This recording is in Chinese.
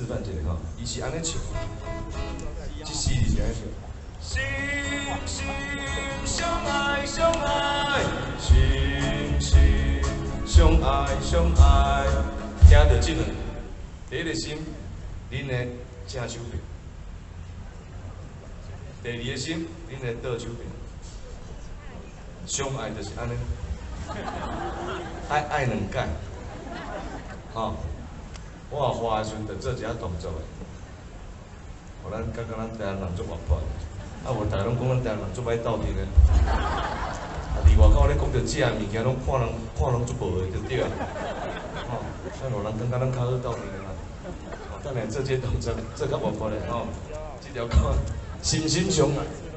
示范一下吼，伊是安尼唱，这诗是安尼唱。心心相爱相爱，心心相爱相爱。听到这两，第一个心，恁的正手边；第二个心，恁的倒手边。相爱就是安尼，爱两解，吼。我花的时阵，就做一下动作的，互咱感觉咱台湾人足活泼。啊，无大家拢讲咱台湾人足歹斗阵的，啊，伫外口咧讲着食的物件，拢看人足无的，就对啊。吼，咱有人感觉咱较好斗阵的啦。等下做这动作，做较活泼的吼，这条歌心心相爱。